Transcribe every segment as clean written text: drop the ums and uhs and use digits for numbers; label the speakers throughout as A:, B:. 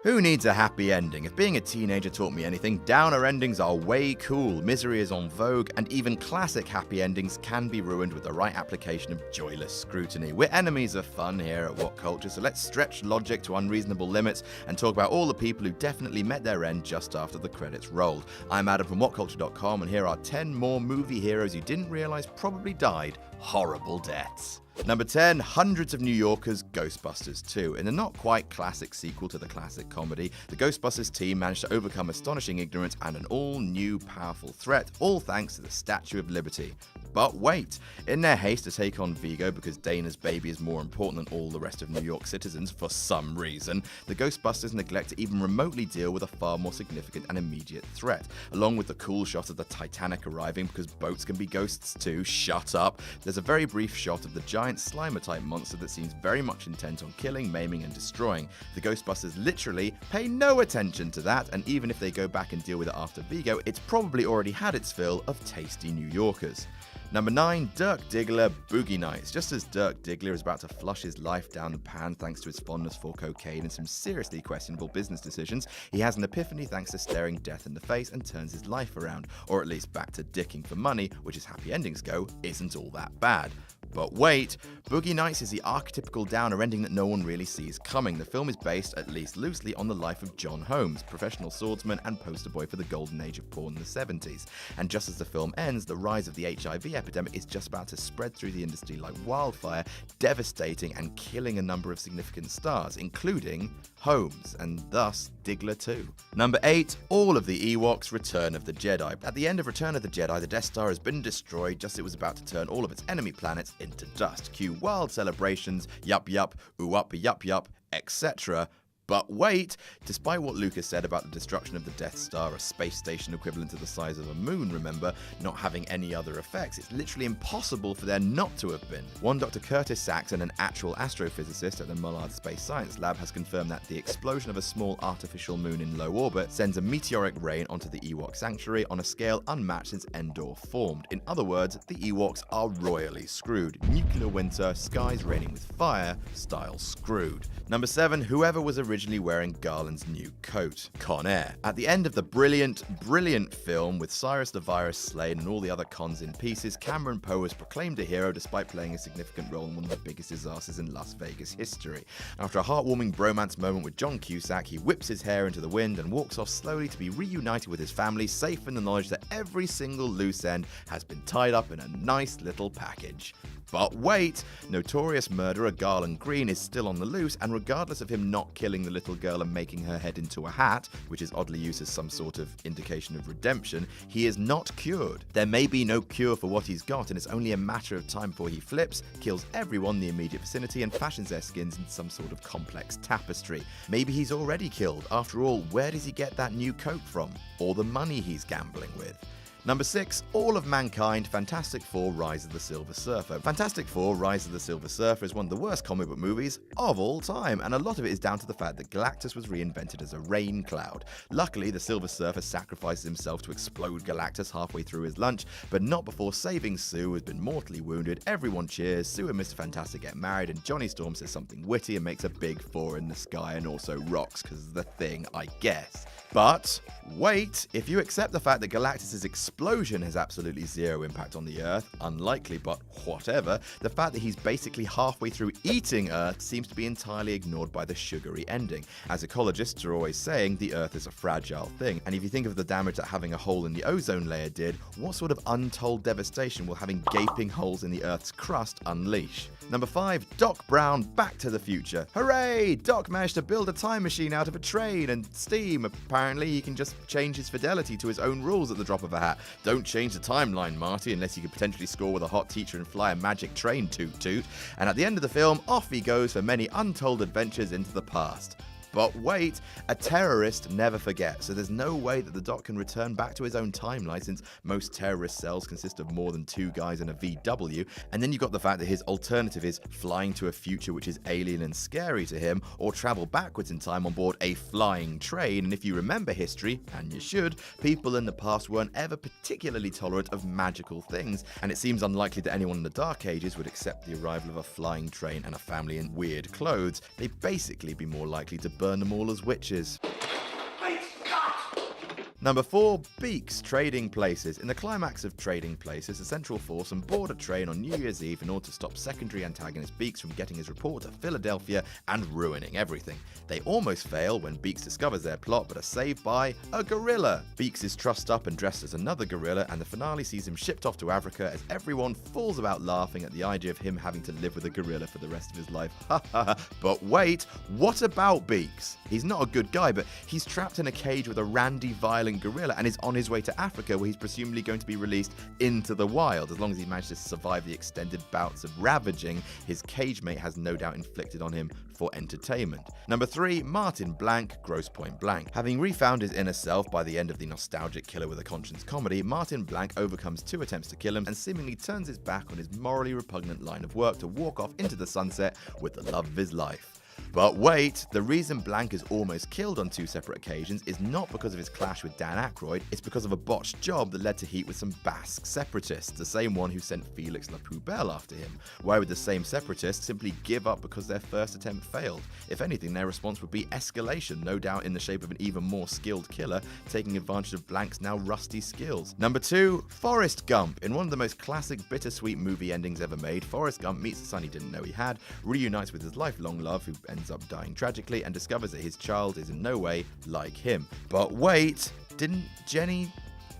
A: Who needs a happy ending? If being a teenager taught me anything, downer endings are way cool, misery is en vogue, and even classic happy endings can be ruined with the right application of joyless scrutiny. We're enemies of fun here at What Culture, so let's stretch logic to unreasonable limits and talk about all the people who definitely met their end just after the credits rolled. I'm Adam from WhatCulture.com, and here are 10 more movie heroes you didn't realize probably died horrible deaths. Number 10, hundreds of New Yorkers, Ghostbusters 2. In a not quite classic sequel to the classic comedy, the Ghostbusters team managed to overcome astonishing ignorance and an all-new powerful threat, all thanks to the Statue of Liberty. But wait, in their haste to take on Vigo because Dana's baby is more important than all the rest of New York citizens for some reason, the Ghostbusters neglect to even remotely deal with a far more significant and immediate threat. Along with the cool shot of the Titanic arriving because boats can be ghosts too, shut up, there's a very brief shot of the giant Slimer-type monster that seems very much intent on killing, maiming, and destroying. The Ghostbusters literally pay no attention to that, and even if they go back and deal with it after Vigo, it's probably already had its fill of tasty New Yorkers. Number 9, Dirk Diggler, Boogie Nights. Just as Dirk Diggler is about to flush his life down the pan thanks to his fondness for cocaine and some seriously questionable business decisions, he has an epiphany thanks to staring death in the face and turns his life around, or at least back to dicking for money, which as happy endings go, isn't all that bad. But wait, Boogie Nights is the archetypical downer ending that no one really sees coming. The film is based, at least loosely, on the life of John Holmes, professional swordsman and poster boy for the golden age of porn in the 70s. And just as the film ends, the rise of the HIV epidemic is just about to spread through the industry like wildfire, devastating and killing a number of significant stars, including Holmes, and thus Diggler too. Number 8, all of the Ewoks, Return of the Jedi. At the end of Return of the Jedi, the Death Star has been destroyed just as it was about to turn all of its enemy planets into dust. Cue wild celebrations, yup yup, ooh up, yup yup, etc. But wait, despite what Lucas said about the destruction of the Death Star, a space station equivalent to the size of a moon, remember, not having any other effects, it's literally impossible for there not to have been. One Dr. Curtis Saxon, an actual astrophysicist at the Mullard Space Science Lab, has confirmed that the explosion of a small artificial moon in low orbit sends a meteoric rain onto the Ewok sanctuary on a scale unmatched since Endor formed. In other words, the Ewoks are royally screwed. Nuclear winter, skies raining with fire, style screwed. Number 7, whoever was originally wearing Garland's new coat, Con Air. At the end of the brilliant film, with Cyrus the Virus slain and all the other cons in pieces, Cameron Poe was proclaimed a hero despite playing a significant role in one of the biggest disasters in Las Vegas history. After a heartwarming bromance moment with John Cusack, he whips his hair into the wind and walks off slowly to be reunited with his family, safe in the knowledge that every single loose end has been tied up in a nice little package. But wait, notorious murderer Garland Green is still on the loose, and regardless of him not killing the little girl and making her head into a hat, which is oddly used as some sort of indication of redemption, he is not cured. There may be no cure for what he's got, and it's only a matter of time before he flips, kills everyone in the immediate vicinity, and fashions their skins into some sort of complex tapestry. Maybe he's already killed. After all, where does he get that new coat from? Or the money he's gambling with? Number 6, All of Mankind, Fantastic Four, Rise of the Silver Surfer. Fantastic Four, Rise of the Silver Surfer is one of the worst comic book movies of all time, and a lot of it is down to the fact that Galactus was reinvented as a rain cloud. Luckily, the Silver Surfer sacrifices himself to explode Galactus halfway through his lunch, but not before saving Sue, who has been mortally wounded. Everyone cheers, Sue and Mr. Fantastic get married, and Johnny Storm says something witty and makes a big four in the sky and also rocks, because it's the thing, I guess. But wait, if you accept the fact that Galactus' explosion has absolutely zero impact on the Earth, unlikely but whatever, the fact that he's basically halfway through eating Earth seems to be entirely ignored by the sugary ending. As ecologists are always saying, the Earth is a fragile thing, and if you think of the damage that having a hole in the ozone layer did, what sort of untold devastation will having gaping holes in the Earth's crust unleash? Number 5, Doc Brown, Back to the Future. Hooray! Doc managed to build a time machine out of a train and steam. Apparently, he can just change his fidelity to his own rules at the drop of a hat. Don't change the timeline, Marty, unless you could potentially score with a hot teacher and fly a magic train toot toot. And at the end of the film, off he goes for many untold adventures into the past. But wait, a terrorist never forgets, so there's no way that the Doc can return back to his own timeline since most terrorist cells consist of more than 2 guys in a VW, and then you've got the fact that his alternative is flying to a future which is alien and scary to him, or travel backwards in time on board a flying train, and if you remember history, and you should, people in the past weren't ever particularly tolerant of magical things, and it seems unlikely that anyone in the Dark Ages would accept the arrival of a flying train and a family in weird clothes. They'd basically be more likely to burn them all as witches. Number 4, Beaks, Trading Places. In the climax of Trading Places, the Central Foursome board a train on New Year's Eve in order to stop secondary antagonist Beaks from getting his report to Philadelphia and ruining everything. They almost fail when Beaks discovers their plot, but are saved by a gorilla. Beaks is trussed up and dressed as another gorilla, and the finale sees him shipped off to Africa as everyone falls about laughing at the idea of him having to live with a gorilla for the rest of his life. But wait, what about Beaks? He's not a good guy, but he's trapped in a cage with a randy, violent gorilla and is on his way to Africa, where he's presumably going to be released into the wild. As long as he manages to survive the extended bouts of ravaging his cage mate has no doubt inflicted on him for entertainment. Number 3, Martin Blank, Grosse Pointe Blank. Having refound his inner self by the end of the nostalgic Killer with a Conscience comedy, Martin Blank overcomes 2 attempts to kill him and seemingly turns his back on his morally repugnant line of work to walk off into the sunset with the love of his life. But wait, the reason Blank is almost killed on 2 separate occasions is not because of his clash with Dan Aykroyd, it's because of a botched job that led to heat with some Basque separatists, the same one who sent Felix La Poubelle after him. Why would the same separatists simply give up because their first attempt failed? If anything, their response would be escalation, no doubt in the shape of an even more skilled killer, taking advantage of Blank's now rusty skills. Number 2, Forrest Gump. In one of the most classic bittersweet movie endings ever made, Forrest Gump meets the son he didn't know he had, reunites with his lifelong love, who ends up dying tragically, and discovers that his child is in no way like him. But wait, didn't Jenny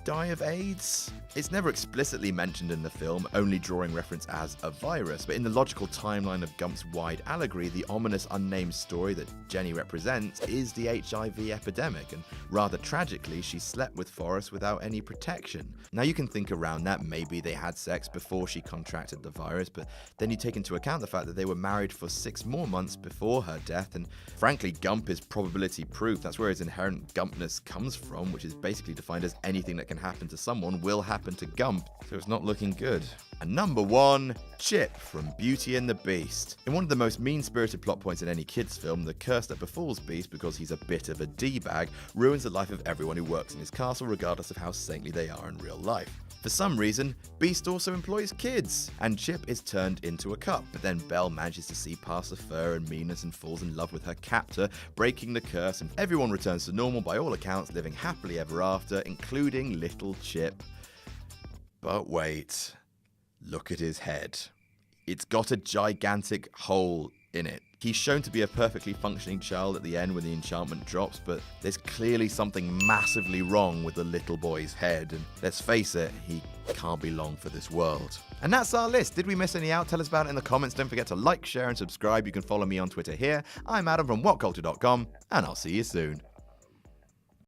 A: die of AIDS? It's never explicitly mentioned in the film, only drawing reference as a virus, but in the logical timeline of Gump's wide allegory, the ominous unnamed story that Jenny represents is the HIV epidemic, and rather tragically, she slept with Forrest without any protection. Now you can think around that, maybe they had sex before she contracted the virus, but then you take into account the fact that they were married for 6 more months before her death, and frankly, Gump is probability proof. That's where his inherent Gumpness comes from, which is basically defined as anything that can happen to someone will happen to Gump, so it's not looking good. And number 1, Chip from Beauty and the Beast. In one of the most mean-spirited plot points in any kids film, the curse that befalls Beast because he's a bit of a D-bag ruins the life of everyone who works in his castle, regardless of how saintly they are in real life. For some reason, Beast also employs kids, and Chip is turned into a cup, but then Belle manages to see past the fur and meanness and falls in love with her captor, breaking the curse, and everyone returns to normal, by all accounts living happily ever after, including little Chip. But wait, look at his head. It's got a gigantic hole in it. He's shown to be a perfectly functioning child at the end when the enchantment drops, but there's clearly something massively wrong with the little boy's head, and let's face it, he can't be long for this world. And that's our list. Did we miss any out? Tell us about it in the comments. Don't forget to like, share, and subscribe. You can follow me on Twitter here. I'm Adam from WhatCulture.com, and I'll see you soon.